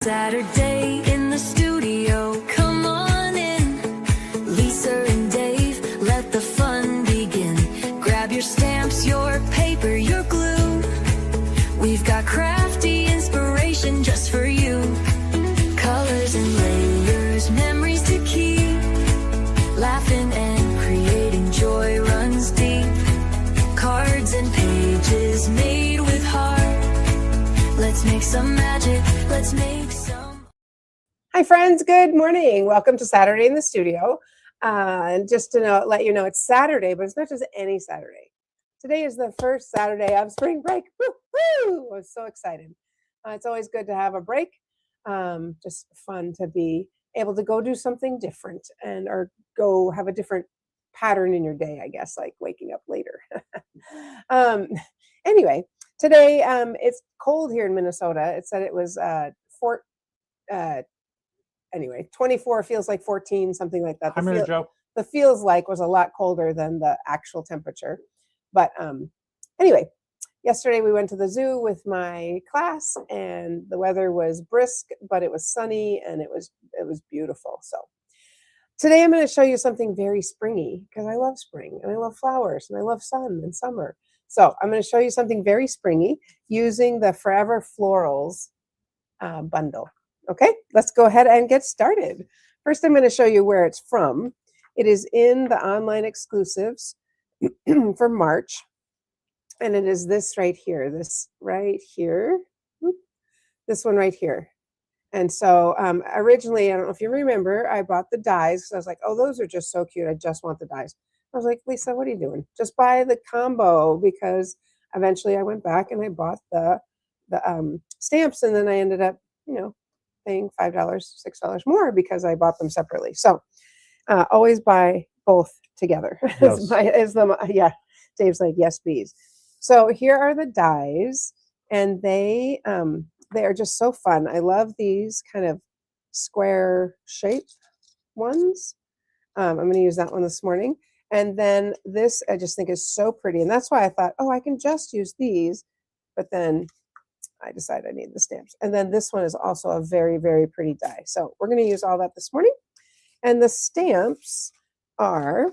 Saturday in the studio, come on in. Lisa and Dave, let the fun begin. Grab your stamps, your paper, your glue. We've got crafty inspiration just for you. Colors and layers, memories to keep. Laughing and creating joy runs deep. Cards and pages made with heart. Let's make some magic, let's make some. Hi friends, good morning. Welcome to Saturday in the studio. And just to let you know, it's Saturday, but it's not just any Saturday. Today is the first Saturday of spring break. Woo-hoo! I was so excited. It's always good to have a break. Just fun to be able to go do something different or go have a different pattern in your day, I guess, like waking up later. Anyway, today it's cold here in Minnesota. It said it was 24 feels like 14, something like that. The feels like was a lot colder than the actual temperature. But anyway, yesterday we went to the zoo with my class and the weather was brisk, but it was sunny and it was beautiful. So today I'm going to show you something very springy because I love spring and I love flowers and I love sun and summer. So I'm going to show you something very springy using the Forever Florals bundle. Okay, let's go ahead and get started. First, I'm going to show you where it's from. It is in the online exclusives for March. And it is this right here, this one right here. And so originally, I don't know if you remember, I bought the dies. So I was like, oh, those are just so cute. I just want the dies. I was like, Lisa, what are you doing? Just buy the combo, because eventually I went back and I bought the stamps, and then I ended up, paying $5, $6 more because I bought them separately. So always buy both together. Yes. Dave's like, yes, please. So here are the dies, and they are just so fun. I love these kind of square shape ones. I'm going to use that one this morning. And then this I just think is so pretty. And that's why I thought, oh, I can just use these. But then I decided I need the stamps. And then this one is also a very, very pretty die. So we're going to use all that this morning. And the stamps are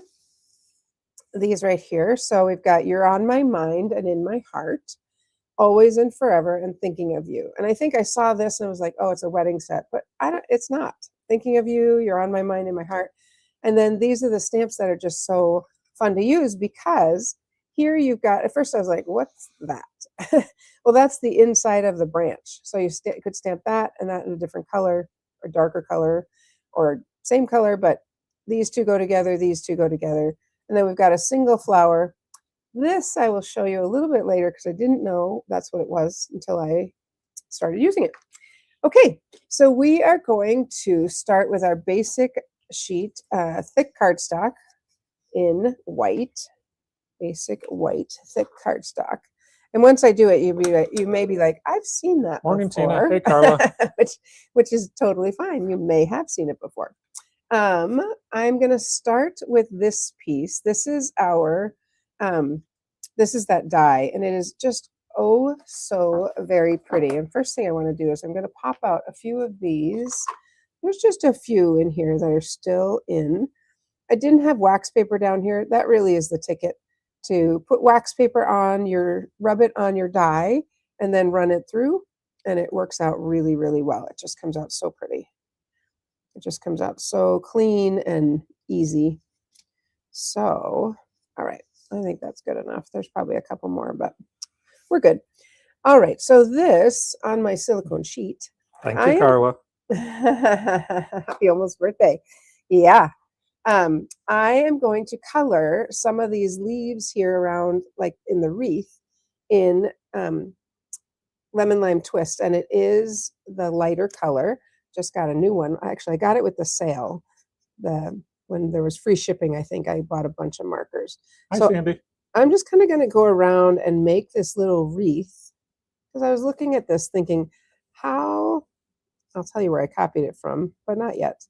these right here. So we've got You're on My Mind and In My Heart, Always and Forever, and Thinking of You. And I think I saw this and I was like, oh, it's a wedding set. But it's not. Thinking of You, You're on My Mind, in My Heart. And then these are the stamps that are just so fun to use, because here you've got, at first I was like, what's that? Well, that's the inside of the branch. So you could stamp that and that in a different color or darker color or same color, but these two go together, these two go together. And then we've got a single flower. This I will show you a little bit later because I didn't know that's what it was until I started using it. Okay, so we are going to start with our basic sheet, thick cardstock in white, basic white, thick cardstock. And once I do it, you may be like, I've seen that Morning, before. Tina. Hey, Carla. which is totally fine. You may have seen it before. I'm going to start with this piece. This is this is that die, and it is just oh so very pretty. And first thing I want to do is I'm going to pop out a few of these. There's just a few in here that are still in. I didn't have wax paper down here. That really is the ticket, to put wax paper on rub it on your die and then run it through, and it works out really, really well. It just comes out so pretty. It just comes out so clean and easy. So, all right, I think that's good enough. There's probably a couple more, but we're good. All right, so this on my silicone sheet. Thank you, Carla. Happy almost birthday. Yeah. I am going to color some of these leaves here around, like in the wreath, in Lemon Lime Twist, and it is the lighter color. Just got a new one. Actually, I got it with the sale. When there was free shipping, I think I bought a bunch of markers. Hi, Sandy. I'm just kind of going to go around and make this little wreath, because I was looking at this thinking, I'll tell you where I copied it from, but not yet.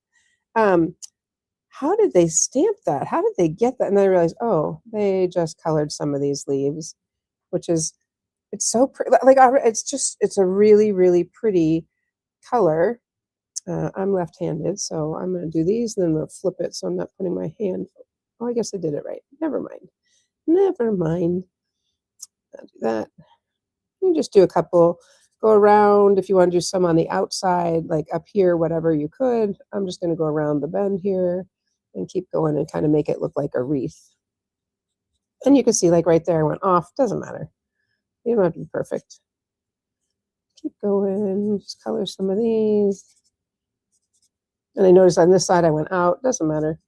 How did they stamp that? How did they get that? And then I realized, oh, they just colored some of these leaves, which is, it's so pretty. Like, it's a really, really pretty color. I'm left-handed, so I'm going to do these, then we'll flip it so I'm not putting my hand. Oh, I guess I did it right. Never mind. Never mind. I'll do that. You just do a couple, go around. If you want to do some on the outside, like up here, whatever you could. I'm just going to go around the bend here and keep going and kind of make it look like a wreath. And you can see like right there, I went off. Doesn't matter. You don't have to be perfect. Keep going, just color some of these. And I noticed on this side I went out. Doesn't matter.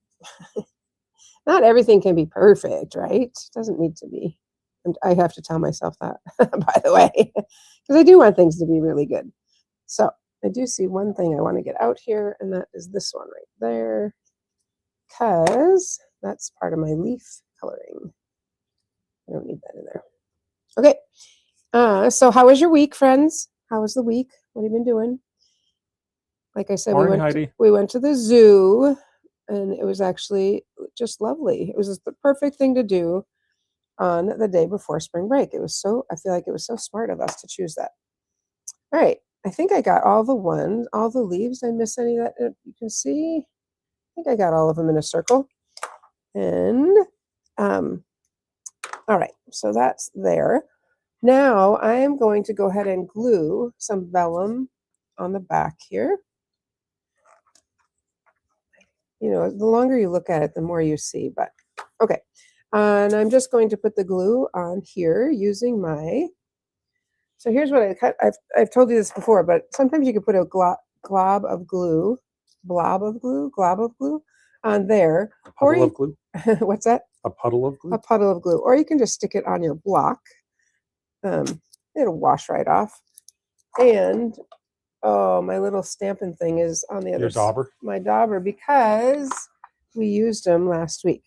Not everything can be perfect, right? Doesn't need to be. And I have to tell myself that, by the way, because I do want things to be really good. So I do see one thing I want to get out here, and that is this one right there, because that's part of my leaf coloring. I don't need that in there. Okay. So how was your week, friends? How was the week? What have you been doing? Like I said, Morning, Heidi. we went to the zoo, and it was actually just lovely. It was just the perfect thing to do on the day before spring break. I feel like it was so smart of us to choose that. All right. I think I got all the leaves. Did I miss any that you can see? I think I got all of them in a circle. And, all right. So that's there. Now I am going to go ahead and glue some vellum on the back here. You know, the longer you look at it, the more you see, but okay. And I'm just going to put the glue on here using so here's what I cut. I've told you this before, but sometimes you can put a glob of glue on there. A puddle of glue? What's that? A puddle of glue? A puddle of glue. Or you can just stick it on your block. It'll wash right off. And oh, my little Stampin' thing is on the other side. Your dauber? My dauber, because we used them last week.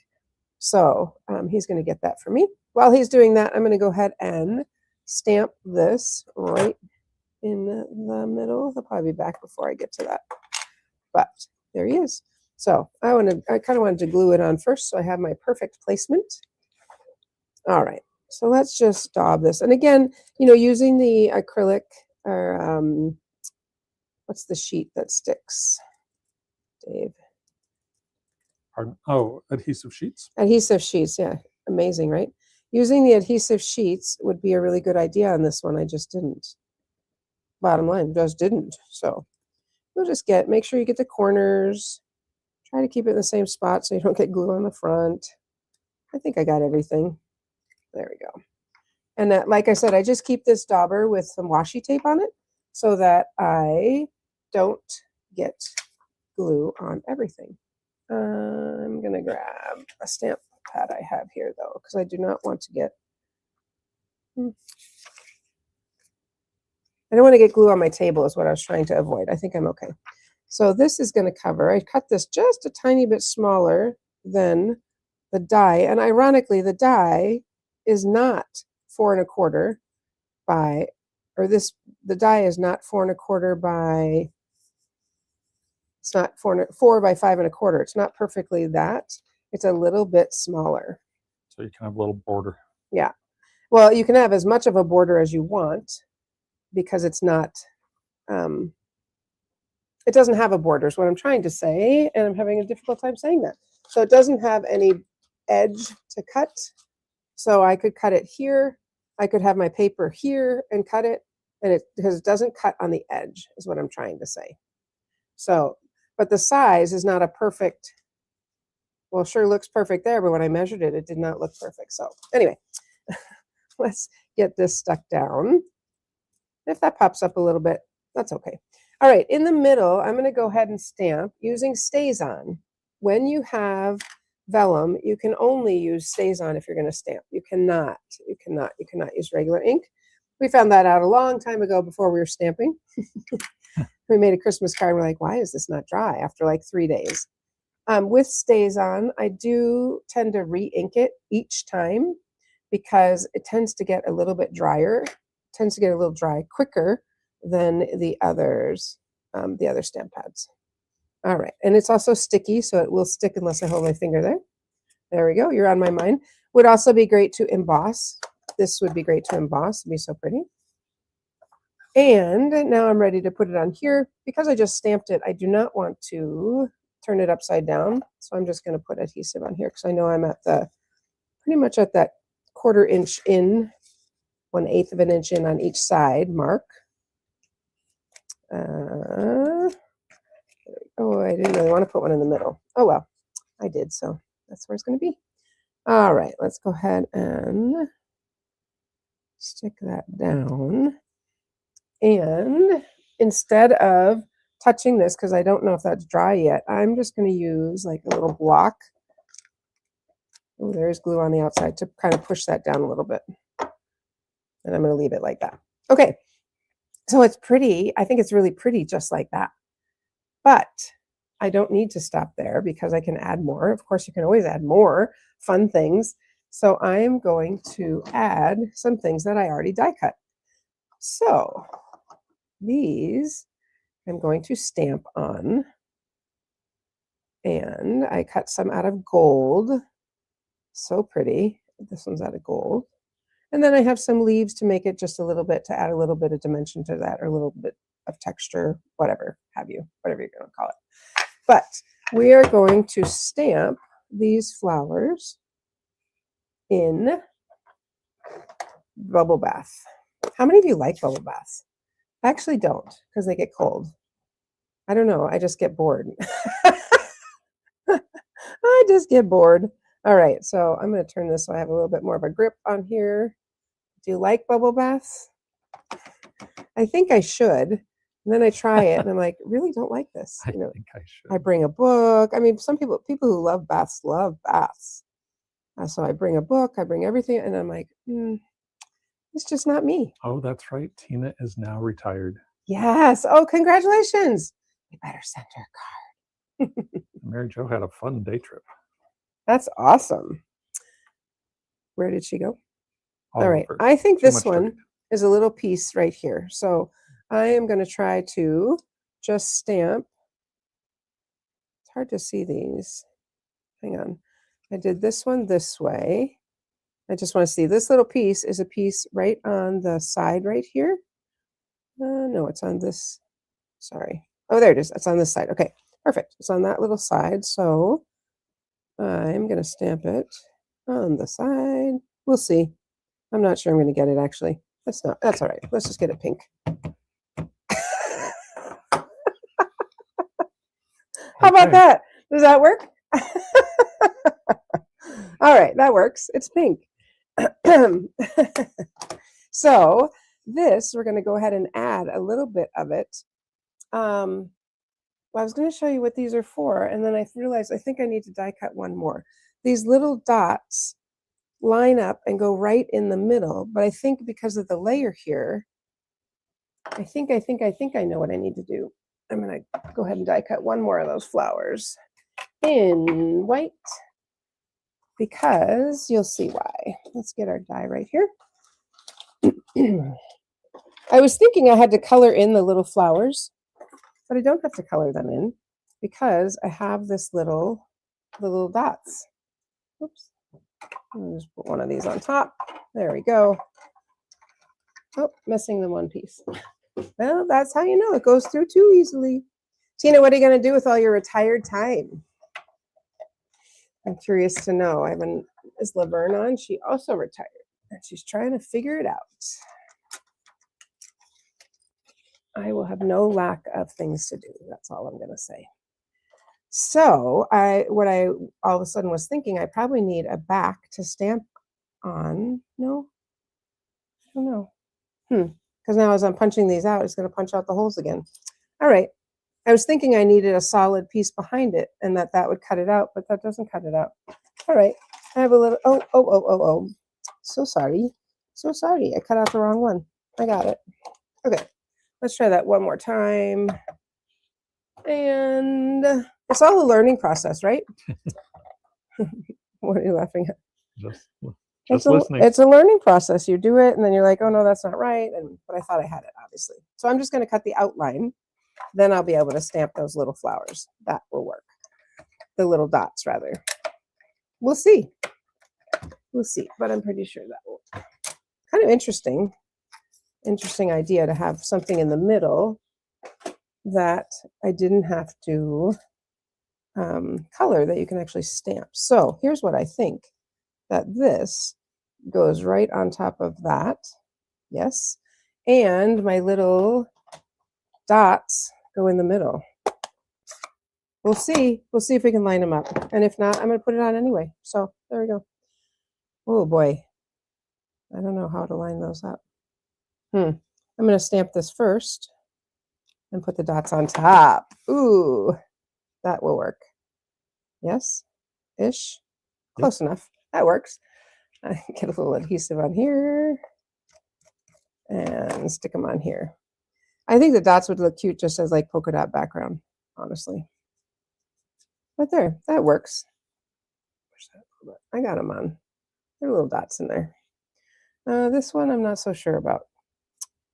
So he's going to get that for me. While he's doing that, I'm going to go ahead and stamp this right in the middle. He'll probably be back before I get to that. But there he is. So I kind of wanted to glue it on first so I have my perfect placement. All right. So let's just daub this. And again, you know, using the acrylic or what's the sheet that sticks, Dave? Pardon? Oh, adhesive sheets? Adhesive sheets, yeah. Amazing, right? Using the adhesive sheets would be a really good idea on this one. I just didn't. Bottom line, just didn't. So we'll just make sure you get the corners. Try to keep it in the same spot so you don't get glue on the front. I think I got everything. There we go. And that, like I said, I just keep this dauber with some washi tape on it so that I don't get glue on everything. I'm going to grab a stamp pad I have here, though, because I do not want to get... I don't want to get glue on my table is what I was trying to avoid. I think I'm okay. So this is going to cover. I cut this just a tiny bit smaller than the die. And ironically, the die is not 4 1/4 by, the die is not 4 1/4 by, it's not 4 by 5 1/4. It's not perfectly that. It's a little bit smaller. So you can have a little border. Yeah. Well, you can have as much of a border as you want because it's not, it doesn't have a border is what I'm trying to say, and I'm having a difficult time saying that. So it doesn't have any edge to cut. So I could cut it here. I could have my paper here and cut it, and because it doesn't cut on the edge is what I'm trying to say. So, but the size is not a perfect, well, sure looks perfect there, but when I measured it, it did not look perfect. So anyway, let's get this stuck down. If that pops up a little bit, that's okay. All right, in the middle, I'm going to go ahead and stamp using StazOn. When you have vellum, you can only use StazOn if you're going to stamp. You cannot use regular ink. We found that out a long time ago before we were stamping. We made a Christmas card. We're like, why is this not dry after like 3 days? With StazOn, I do tend to re-ink it each time because it tends to get a little bit drier. It tends to get a little dry quicker than the others, the other stamp pads. All right, and it's also sticky, so it will stick unless I hold my finger there. There we go, you're on my mind. Would also be great to emboss. This would be great to emboss, it'd be so pretty. And now I'm ready to put it on here. Because I just stamped it, I do not want to turn it upside down. So I'm just going to put adhesive on here because I know I'm at the pretty much at that 1/4 inch in, 1/8 of an inch in on each side mark. Oh, I didn't really want to put one in the middle. Oh well, I did, so that's where it's going to be. All right, let's go ahead and stick that down. And instead of touching this, because I don't know if that's dry yet, I'm just going to use like a little block. Oh, there's glue on the outside to kind of push that down a little bit. And I'm going to leave it like that. Okay, so it's pretty. I think it's really pretty just like that. But I don't need to stop there because I can add more. Of course, you can always add more fun things. So I'm going to add some things that I already die cut. So these I'm going to stamp on. And I cut some out of gold. So pretty. This one's out of gold. And then I have some leaves to make it just a little bit, to add a little bit of dimension to that, or a little bit of texture, whatever have you, whatever you're going to call it. But we are going to stamp these flowers in bubble bath. How many of you like bubble baths? I actually don't, because they get cold. I don't know. I just get bored. I just get bored. All right, so I'm going to turn this so I have a little bit more of a grip on here. Do you like bubble baths? I think I should. And then I try it and I'm like, really don't like this. I think I should. I bring a book. I mean, some people who love baths love baths. So I bring a book, I bring everything, and I'm like, it's just not me. Oh, that's right. Tina is now retired. Yes. Oh, congratulations. We better send her a card. Mary Jo had a fun day trip. That's awesome. Where did she go? All right. Over. I think Too this much one trade. is a little piece right here. So I am going to try to just stamp. It's hard to see these. Hang on. I did this one this way. I just want to see this little piece is a piece right on the side right here. No, it's on this. Sorry. Oh, there it is. It's on this side. Okay, perfect. It's on that little side. So I'm going to stamp it on the side. We'll see. I'm not sure I'm going to get it actually. That's all right. Let's just get it pink. How about that? Does that work? All right, that works. It's pink. So this, we're going to go ahead and add a little bit of it. Well, I was going to show you what these are for, and then I realized I think I need to die cut one more. These little dots line up and go right in the middle, but I think because of the layer here, I think I know what I need to do. I'm going to go ahead and die cut one more of those flowers in white, because you'll see why. Let's get our die right here. I was thinking I had to color in the little flowers, but I don't have to color them in because I have this the little dots. Oops. I'll just put one of these on top. There we go. Oh, missing the one piece. Well, that's how you know it goes through too easily. Tina, what are you going to do with all your retired time? I'm curious to know. Is Laverne on? She also retired, and she's trying to figure it out. I will have no lack of things to do. That's all I'm going to say. So what I all of a sudden was thinking, I probably need a back to stamp on. No, I don't know. Because now as I'm punching these out, it's going to punch out the holes again. All right. I was thinking I needed a solid piece behind it and that would cut it out, but that doesn't cut it out. All right. I have a little, oh. So sorry. So sorry. I cut out the wrong one. I got it. Okay. Let's try that one more time. And it's all a learning process, right? What are you laughing at? Just listening. It's a learning process. You do it, and then you're like, oh, no, that's not right. But I thought I had it, obviously. So I'm just going to cut the outline. Then I'll be able to stamp those little flowers. That will work. The little dots, rather. We'll see. We'll see. But I'm pretty sure that will. Kind of interesting. interesting idea to have something in the middle that I didn't have to color, that you can actually stamp. So here's what I think, that this goes right on top of that. Yes. And my little dots go in the middle. We'll see. We'll see if we can line them up. And if not, I'm going to put it on anyway. So there we go. Oh boy. I don't know how to line those up. I'm going to stamp this first and put the dots on top. Ooh, that will work. Yes, ish. Close enough. That works. I get a little adhesive on here and stick them on here. I think the dots would look cute just as like polka dot background, honestly. But there, that works. I got them on. There are little dots in there. This one I'm not so sure about.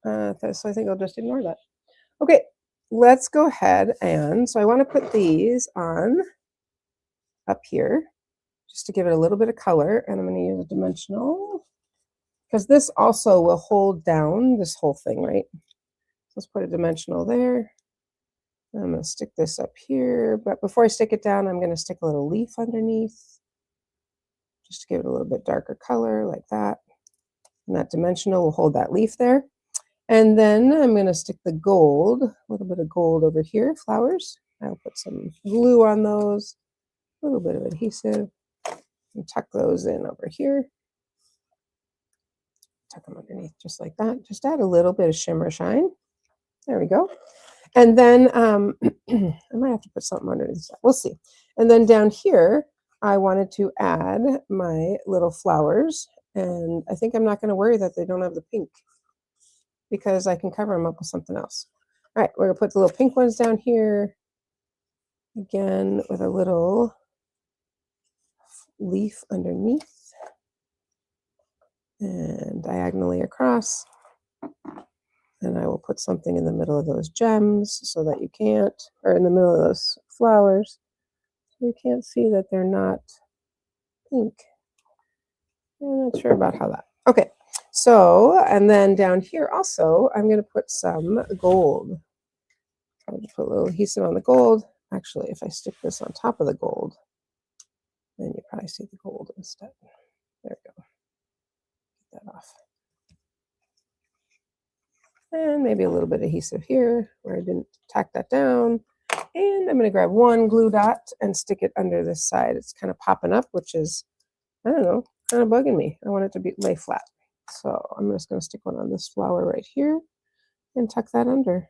So I think I'll just ignore that. Okay, let's go ahead and, so I want to put these on up here just to give it a little bit of color, and I'm going to use a dimensional because this also will hold down this whole thing, right? Let's put a dimensional there. I'm going to stick this up here, but before I stick it down, I'm going to stick a little leaf underneath just to give it a little bit darker color like that. And that dimensional will hold that leaf there. And then I'm going to stick the gold, a little bit of gold over here, flowers. I'll put some glue on those, a little bit of adhesive, and tuck those in over here. Tuck them underneath just like that. Just add a little bit of shimmer shine. There we go. And then I might have to put something underneath that. We'll see. And then down here, I wanted to add my little flowers. And I think I'm not going to worry that they don't have the pink, because I can cover them up with something else. All right, we're going to put the little pink ones down here. Again, with a little leaf underneath. And diagonally across. And I will put something in the middle of those gems so that you can't, or in the middle of those flowers, so you can't see that they're not pink. I'm not sure about how that. Okay, so, and then down here also, I'm going to put some gold. I'll just put a little adhesive on the gold. Actually, if I stick this on top of the gold, then you probably see the gold instead. There we go. Get that off. And maybe a little bit of adhesive here where I didn't tack that down. And I'm going to grab one glue dot and stick it under this side. It's kind of popping up, which is, I don't know, kind of bugging me. I want it to lay flat. So I'm just going to stick one on this flower right here and tuck that under.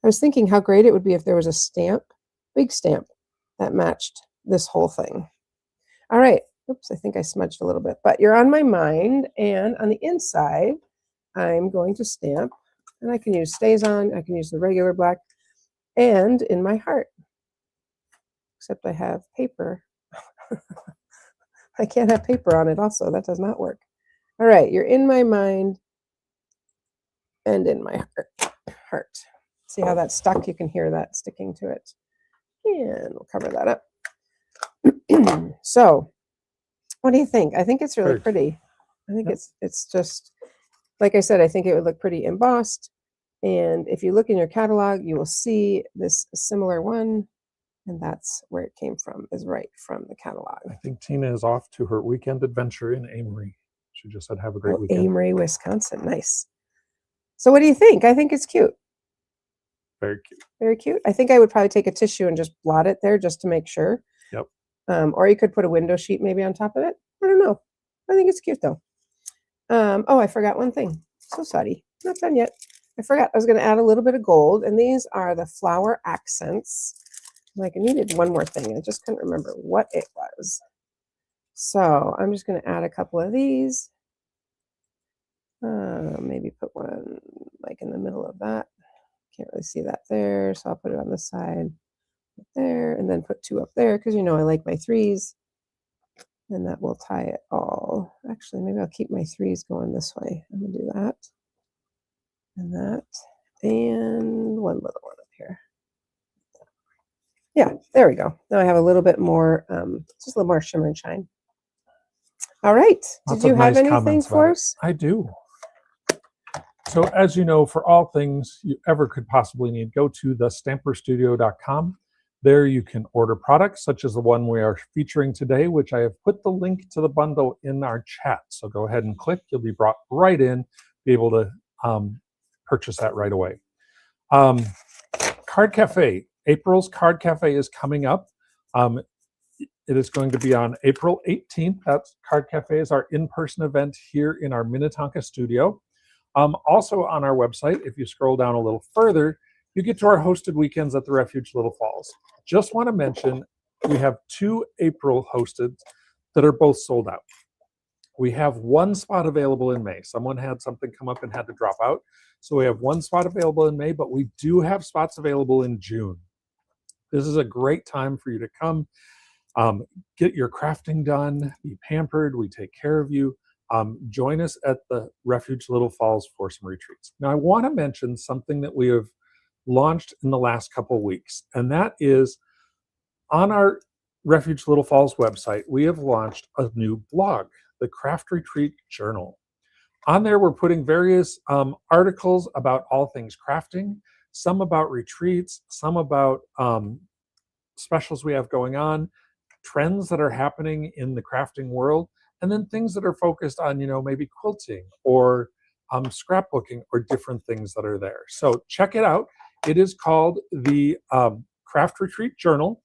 I was thinking how great it would be if there was a stamp, big stamp, that matched this whole thing. All right. Oops, I think I smudged a little bit, but you're on my mind. And on the inside, I'm going to stamp, and I can use StazOn, I can use the regular black, and in my heart. Except I have paper. I can't have paper on it also. That does not work. All right, you're in my mind and in my heart. See how that's stuck? You can hear that sticking to it. And we'll cover that up. So, what do you think? I think it's really pretty. I think it's just, like I said, I think it would look pretty embossed. And if you look in your catalog, you will see this similar one. And that's where it came from, is right from the catalog. I think Tina is off to her weekend adventure in Amory. She just said, have a great weekend. Amory, Wisconsin. Nice. So what do you think? I think it's cute. Very cute. Very cute. I think I would probably take a tissue and just blot it there just to make sure. Yep. Or you could put a window sheet maybe on top of it. I don't know. I think it's cute though. Oh, I forgot one thing. So sorry. Not done yet. I forgot I was going to add a little bit of gold. And these are the flower accents. Like I needed one more thing. I just couldn't remember what it was. So I'm just going to add a couple of these. Maybe put one like in the middle of that. Can't really see that there. So I'll put it on this side there, and then put two up there because you know I like my threes. And that will tie it all. Actually, maybe I'll keep my threes going this way. I'm going to do that. And that. And one little one up here. Yeah, there we go. Now I have a little bit more, just a little more shimmer and shine. All right. Did you have anything for us? I do. So as you know, for all things you ever could possibly need, go to thestamperstudio.com. There you can order products such as the one we are featuring today, which I have put the link to the bundle in our chat. So go ahead and click. You'll be brought right in, be able to purchase that right away. Card Cafe. April's Card Cafe is coming up. It is going to be on April 18th. That's Card Cafe is our in-person event here in our Minnetonka studio. Also on our website, if you scroll down a little further, you get to our hosted weekends at the Refuge Little Falls. Just want to mention, we have 2 April hosted that are both sold out. We have 1 spot available in May. Someone had something come up and had to drop out. So we have 1 spot available in May, but we do have spots available in June. This is a great time for you to come, get your crafting done, be pampered. We take care of you. Join us at the Refuge Little Falls for some retreats. Now, I want to mention something that we have launched in the last couple of weeks, and that is on our Refuge Little Falls website, we have launched a new blog, the Craft Retreat Journal. On there, we're putting various articles about all things crafting, some about retreats, some about specials we have going on, trends that are happening in the crafting world, and then things that are focused on, maybe quilting or scrapbooking or different things that are there. So check it out. It is called the Craft Retreat Journal,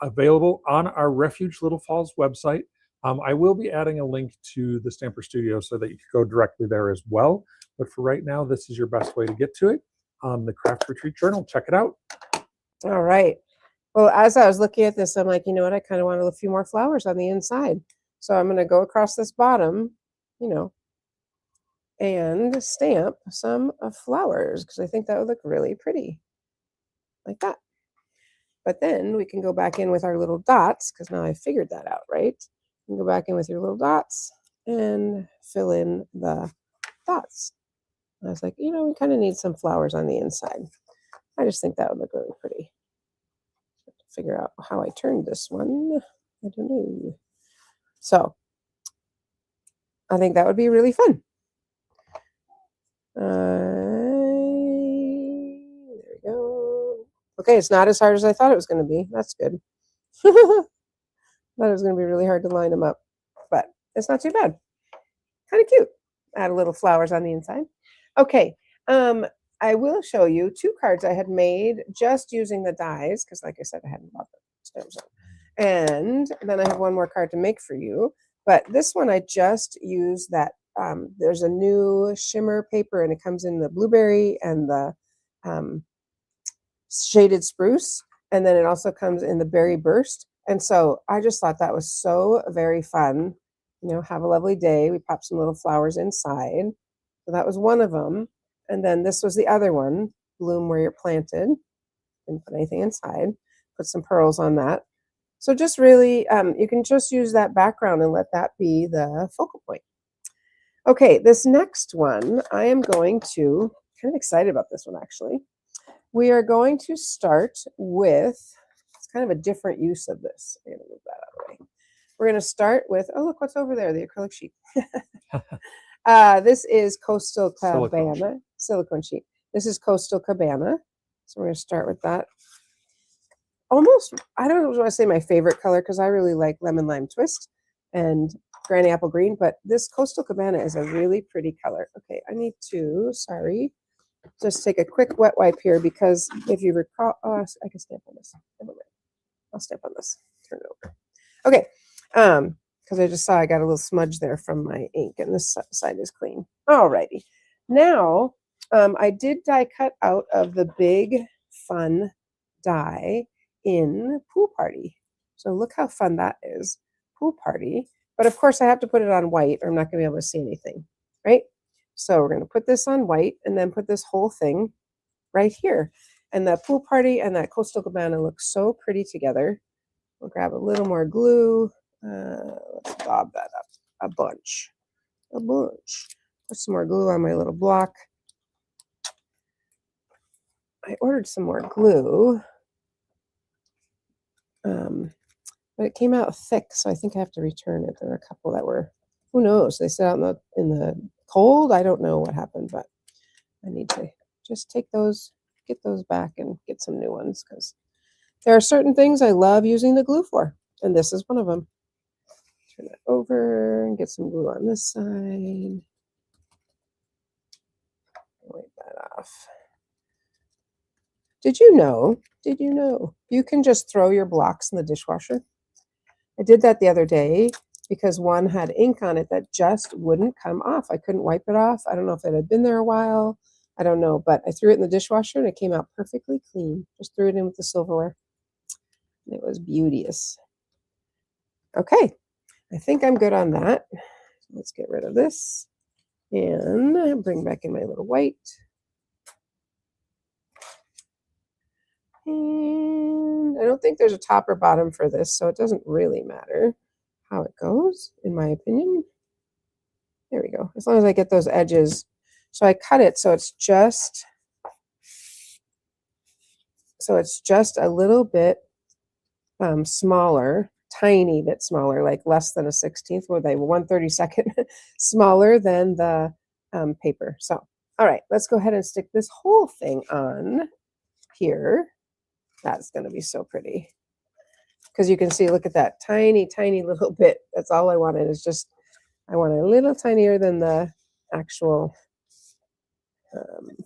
available on our Refuge Little Falls website. I will be adding a link to the Stamper Studio so that you can go directly there as well. But for right now, this is your best way to get to it. The Craft Retreat Journal. Check it out. All right. Well, as I was looking at this, I'm like, you know what? I kind of want a few more flowers on the inside. So I'm going to go across this bottom, and stamp some flowers because I think that would look really pretty like that. But then we can go back in with our little dots because now I figured that out, right? You can go back in with your little dots and fill in the dots. I was like, we kind of need some flowers on the inside. I just think that would look really pretty. Figure out how I turned this one. I don't know. So I think that would be really fun. There we go. Okay, it's not as hard as I thought it was going to be. That's good. Thought it was going to be really hard to line them up, but it's not too bad. Kind of cute. Add a little flowers on the inside. Okay, I will show you 2 cards I had made just using the dies because, like I said, I hadn't bought the stamps. And then I have 1 more card to make for you. But this one I just used that. There's a new shimmer paper, and it comes in the blueberry and the shaded spruce, and then it also comes in the berry burst. And so I just thought that was so very fun. Have a lovely day. We popped some little flowers inside. So that was one of them. And then this was the other one, bloom where you're planted. Didn't put anything inside. Put some pearls on that. So just really, you can just use that background and let that be the focal point. Okay, this next one, I am going to, kind of excited about this one actually. We are going to start with, it's kind of a different use of this. I'm going to move that out of the way. We're going to start with, oh, look what's over there, the acrylic sheet. This is Coastal Cabana, silicone sheet. This is Coastal Cabana. So we're going to start with that. Almost, I don't want to say my favorite color because I really like Lemon Lime Twist and Granny Apple Green, but this Coastal Cabana is a really pretty color. Okay, I need to, just take a quick wet wipe here because if you recall, I can stamp on this. I'll stamp on this. Turn it over. Okay, because I just saw I got a little smudge there from my ink, and this side is clean. Alrighty. Now, I did die cut out of the big fun die in Pool Party. So look how fun that is. Pool Party. But of course I have to put it on white or I'm not going to be able to see anything, right? So we're going to put this on white and then put this whole thing right here. And the Pool Party and that Coastal Cabana look so pretty together. We'll grab a little more glue. Let's bob that up a bunch. Put some more glue on my little block. I ordered some more glue. But it came out thick, so I think I have to return it. There were a couple that were, who knows? They sat out in the cold. I don't know what happened, but I need to just take those, get those back and get some new ones because there are certain things I love using the glue for, and this is one of them. Turn it over and get some glue on this side. Wipe that off. Did you know you can just throw your blocks in the dishwasher? I did that the other day because one had ink on it that just wouldn't come off. I couldn't wipe it off. I don't know if it had been there a while. I don't know, but I threw it in the dishwasher and it came out perfectly clean. Just threw it in with the silverware. It was beauteous. Okay, I think I'm good on that. Let's get rid of this and bring back in my little white. And I don't think there's a top or bottom for this, so it doesn't really matter how it goes, in my opinion. There we go. As long as I get those edges. So I cut it so it's just a little bit smaller, tiny bit smaller, like less than a 16th, or they 1/32 smaller than the paper. So, all right, let's go ahead and stick this whole thing on here. That's going to be so pretty. Because you can see, look at that tiny, tiny little bit. That's all I wanted, is just, I want it a little tinier than the actual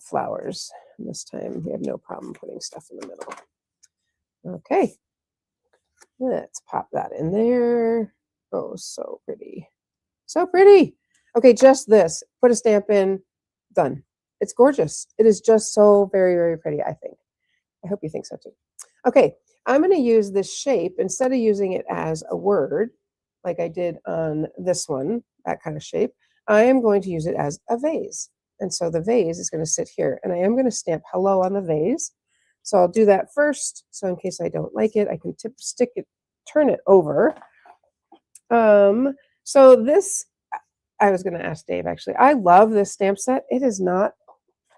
flowers. And this time we have no problem putting stuff in the middle. Okay, let's pop that in there. Oh, so pretty. So pretty. Okay, just this. Put a stamp in. Done. It's gorgeous. It is just so very, very pretty, I think. I hope you think so too. Okay, I'm going to use this shape instead of using it as a word like I did on this one, that kind of shape. I am going to use it as a vase. And so the vase is going to sit here, and I am going to stamp hello on the vase. So I'll do that first. So in case I don't like it, I can stick it, turn it over. So this, I was going to ask Dave, actually, I love this stamp set. It is not,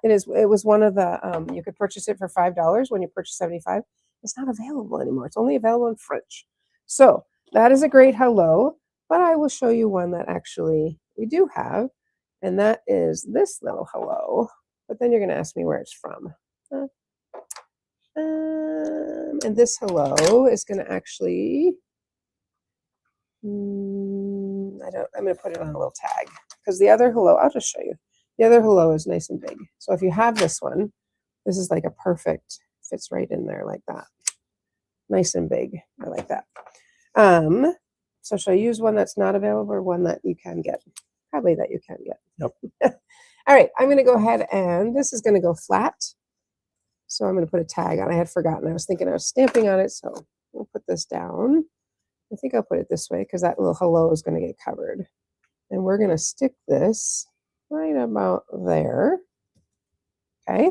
it was one of the, you could purchase it for $5 when you purchase 75. It's not available anymore. It's only available in French. So that is a great hello, but I will show you one that actually we do have, and that is this little hello. But then you're going to ask me where it's from. And this hello is going to actually, I'm going to put it on a little tag, because the other hello, I'll just show you. The other hello is nice and big. So if you have this one, this is like a perfect, fits right in there like that. Nice and big. I like that. So should I use one that's not available or one that you can get? Probably that you can get. Yep. All right, I'm going to go ahead and this is going to go flat. So I'm going to put a tag on. I had forgotten. I was thinking I was stamping on it. So we'll put this down. I think I'll put it this way because that little hello is going to get covered. And we're going to stick this right about there. Okay.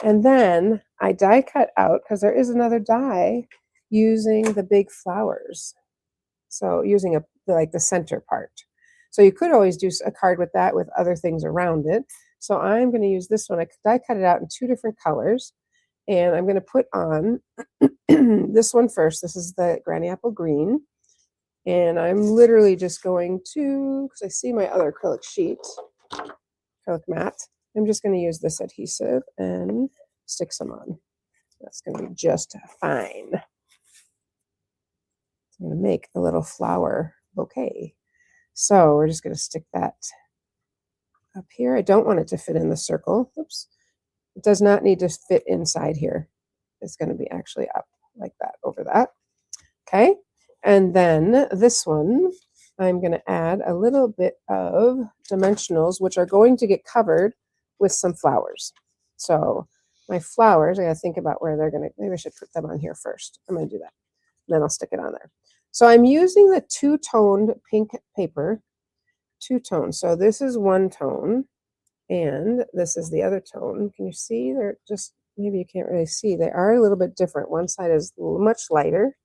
And then I die cut out, because there is another die, using the big flowers. So using like the center part. So you could always do a card with that with other things around it. So I'm going to use this one. I die cut it out in 2 different colors. And I'm going to put on this one first. This is the Granny Apple Green. And I'm literally just going to, because I see my other acrylic sheet, acrylic mat, I'm just going to use this adhesive and stick some on. That's going to be just fine. I'm going to make a little flower bouquet. So we're just going to stick that up here. I don't want it to fit in the circle. Oops. It does not need to fit inside here. It's going to be actually up like that, over that. Okay. And then this one, I'm going to add a little bit of dimensionals, which are going to get covered with some flowers. So my flowers, I got to think about where they're going to, maybe I should put them on here first. I'm going to do that. Then I'll stick it on there. So I'm using the 2-toned pink paper, 2 tones. So this is 1 tone and this is the other tone. Can you see? They're just, maybe you can't really see. They are a little bit different. One side is much lighter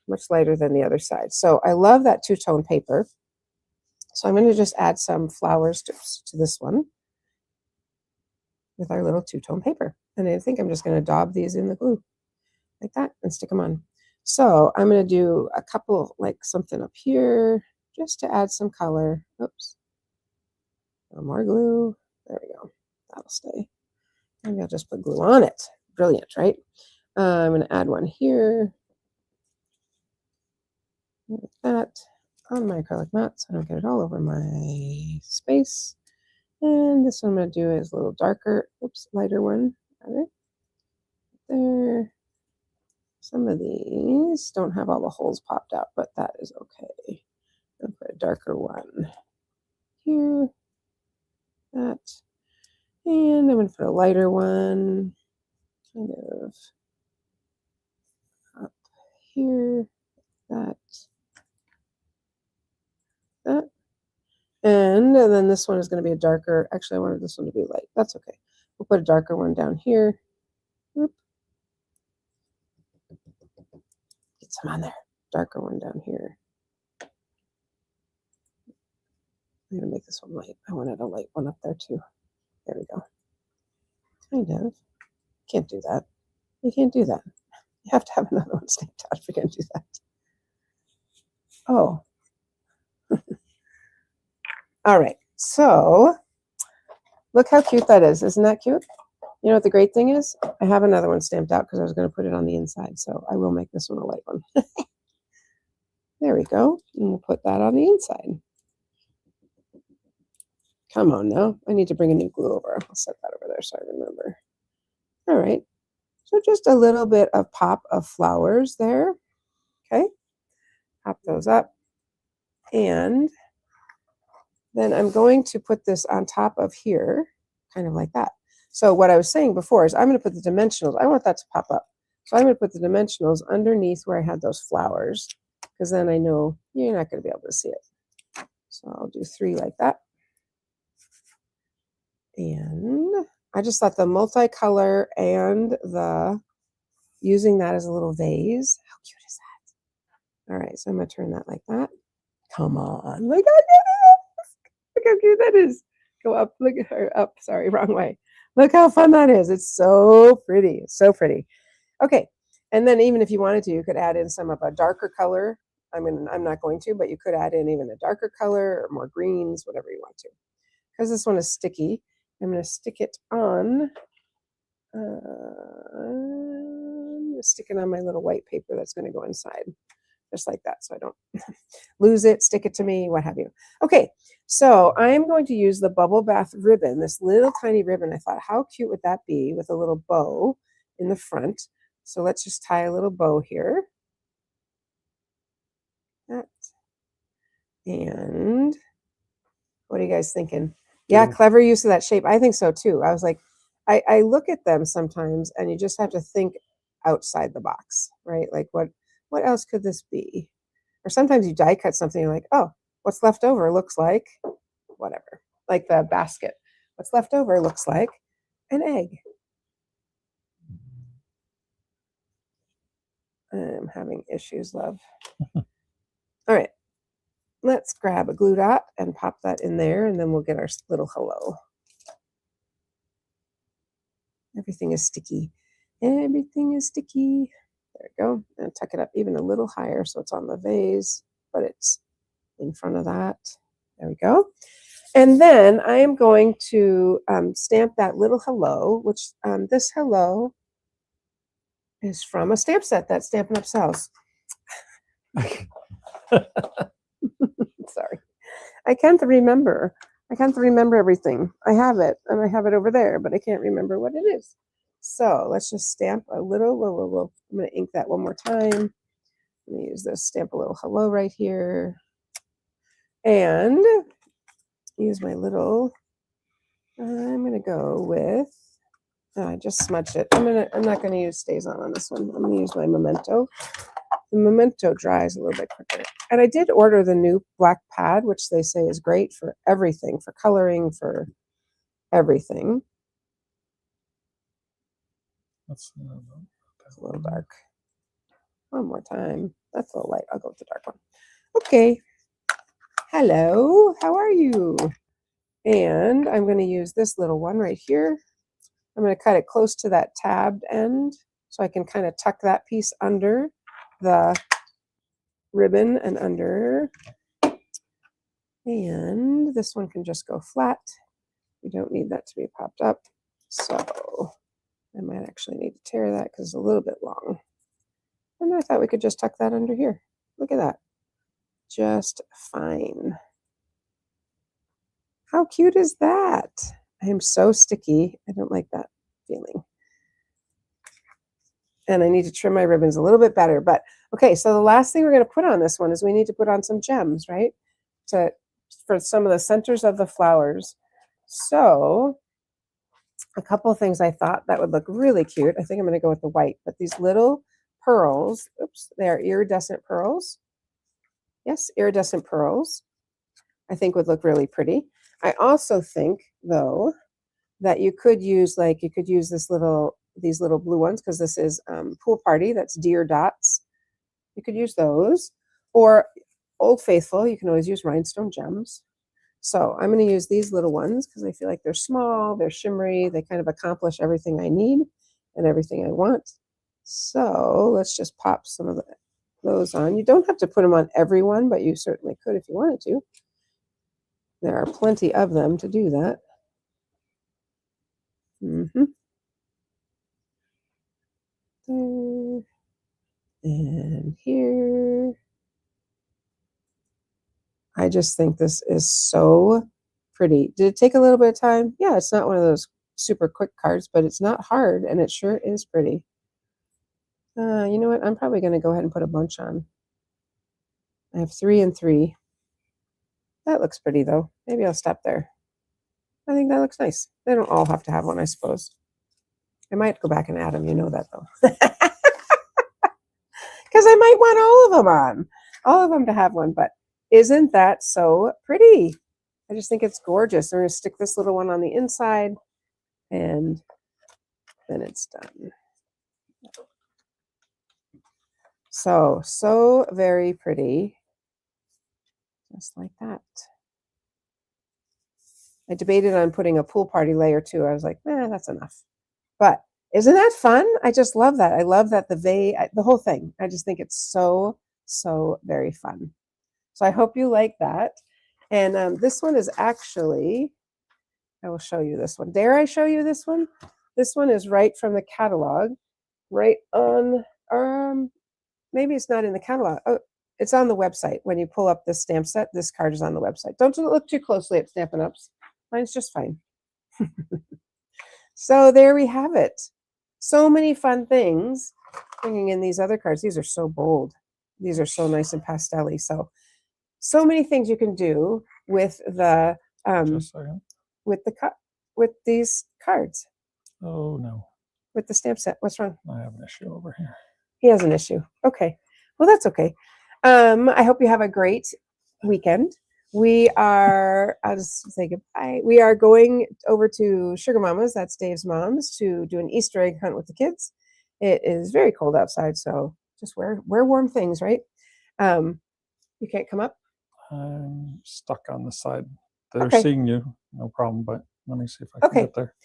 than the other side. So I love that 2-tone paper. So I'm going to just add some flowers to this one with our little 2-tone paper. And I think I'm just going to daub these in the glue like that and stick them on. So I'm going to do a couple, like something up here, just to add some color. Oops. A little more glue. There we go. That'll stay. Maybe I'll just put glue on it. Brilliant, right? I'm going to add one here. Like that on my acrylic mat so I don't get it all over my space. And this one I'm going to do is a little darker, oops, lighter one. Right there. Some of these don't have all the holes popped out, but that is okay. I'll put a darker one here. That. And I'm going to put a lighter one kind of up here. That. That. And then this one is going to be a darker. Actually, I wanted this one to be light. That's okay. We'll put a darker one down here. Whoop. Get some on there. Darker one down here. I'm going to make this one light. I wanted a light one up there too. There we go. Kind of. Can't do that. You can't do that. You have to have another one stamped out if you're going to do that. Oh. All right. So look how cute that is. Isn't that cute? You know what the great thing is? I have another one stamped out because I was going to put it on the inside. So I will make this one a light one. There we go. And we'll put that on the inside. Come on now. I need to bring a new glue over. I'll set that over there so I remember. All right. So just a little bit of pop of flowers there. Okay. Pop those up. And then I'm going to put this on top of here, kind of like that. So what I was saying before is I'm going to put the dimensionals. I want that to pop up. So I'm going to put the dimensionals underneath where I had those flowers, because then I know you're not going to be able to see it. So I'll do 3 like that. And I just thought the multicolor and the using that as a little vase. How cute is that? All right, so I'm going to turn that like that. Come on. Look how cute it is. Look how cute that is. Go up. Look at her. Up. Sorry, wrong way. Look how fun that is. It's so pretty. It's so pretty. Okay. And then even if you wanted to, you could add in some of a darker color. I mean, I'm not going to, but you could add in even a darker color or more greens, whatever you want to. Because this one is sticky, I'm going to stick it on. Stick it on my little white paper that's going to go inside. Just like that, so I don't lose it, stick it to me, what have you. Okay, so I'm going to use the Bubble Bath ribbon, this little tiny ribbon. I thought, how cute would that be with a little bow in the front? So let's just tie a little bow here. That. And what are you guys thinking? Yeah, clever use of that shape. I think so too. I was like, I look at them sometimes and you just have to think outside the box, right? Like what else could this be? Or sometimes you die cut something, you're like, oh, what's left over looks like whatever. Like the basket. What's left over looks like an egg. I'm having issues, love. All right. Let's grab a glue dot and pop that in there, and then we'll get our little hello. Everything is sticky. Everything is sticky. There we go. And tuck it up even a little higher so it's on the vase, but it's in front of that. There we go. And then I am going to stamp that little hello, which this hello is from a stamp set that Stampin' Up sells. Sorry. I can't remember. I can't remember everything. I have it, and I have it over there, but I can't remember what it is. So let's just stamp a little. I'm going to ink that one more time. I'm going to use this, stamp a little hello right here. And use my little, I'm going to go with, I just smudged it. I'm not going to use Stays On this one. I'm going to use my Memento. The Memento dries a little bit quicker. And I did order the new black pad, which they say is great for everything, for coloring, for everything. That's a little dark. One more time. That's a little light. I'll go with the dark one. Okay. Hello. How are you? And I'm going to use this little one right here. I'm going to cut it close to that tabbed end so I can kind of tuck that piece under the ribbon and under. And this one can just go flat. We don't need that to be popped up. So I might actually need to tear that because it's a little bit long. And I thought we could just tuck that under here. Look at that. Just fine. How cute is that? I am so sticky. I don't like that feeling. And I need to trim my ribbons a little bit better. But okay, so the last thing we're going to put on this one is we need to put on some gems, right? For some of the centers of the flowers. So a couple of things I thought that would look really cute. I think I'm going to go with the white, but these little pearls, oops, they are iridescent pearls. Yes, iridescent pearls, I think would look really pretty. I also think, though, that you could use these little blue ones, because this is Pool Party. That's deer dots. You could use those, or Old Faithful. You can always use rhinestone gems. So I'm going to use these little ones because I feel like they're small, they're shimmery, they kind of accomplish everything I need and everything I want. So let's just pop some of those on. You don't have to put them on every one, but you certainly could if you wanted to. There are plenty of them to do that. There. And here. I just think this is so pretty. Did it take a little bit of time? Yeah, it's not one of those super quick cards, but it's not hard, and it sure is pretty. You know what? I'm probably going to go ahead and put a bunch on. I have 3 and 3. That looks pretty, though. Maybe I'll stop there. I think that looks nice. They don't all have to have one, I suppose. I might go back and add them. You know that, though. Because I might want all of them on. All of them to have one, but isn't that so pretty? I just think it's gorgeous. I'm going to stick this little one on the inside, and then it's done. So very pretty. Just like that. I debated on putting a Pool Party layer too. I was like, that's enough. But isn't that fun? I just love that. I love that the whole thing. I just think it's so very fun. So I hope you like that. And this one is actually, I will show you this one. Dare I show you this one? This one is right from the catalog, right on, maybe it's not in the catalog. Oh, it's on the website. When you pull up this stamp set, this card is on the website. Don't look too closely at Stampin' Ups. Mine's just fine. So there we have it. So many fun things bringing in these other cards. These are so bold. These are so nice and pastel-y. So many things you can do with the with these cards. Oh no. With the stamp set. What's wrong? I have an issue over here. He has an issue. Okay. Well, that's okay. I hope you have a great weekend. I'll just say goodbye. We are going over to Sugar Mama's, that's Dave's mom's, to do an Easter egg hunt with the kids. It is very cold outside, so just wear warm things, right? You can't come up? I'm stuck on the side. They're seeing you, no problem, but let me see if I can get there.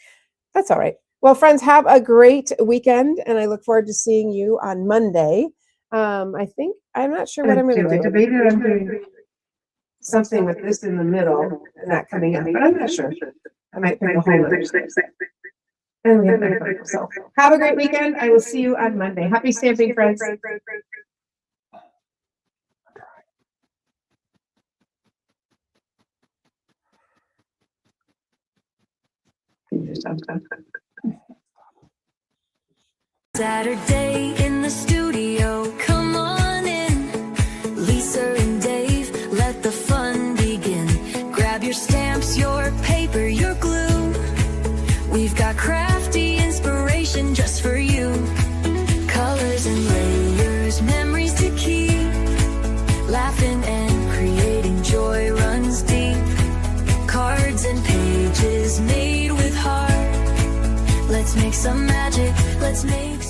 That's all right. Well, friends, have a great weekend, and I look forward to seeing you on Monday. I'm not sure what I'm going to do. I debated on doing something with this in the middle and that coming up, but I'm not sure. I might pick a whole other thing. And we have to so have a great weekend. I will see you on Monday. Happy stamping, friends. Saturday in the studio, come on in. Lisa and Dave, let the fun begin. Grab your stamps, your paper, your glue. We've got crafty inspiration just for you. Colors and layers, memories to keep. Laughing and creating joy runs deep. Cards and pages made with heart. Let's make some magic, let's make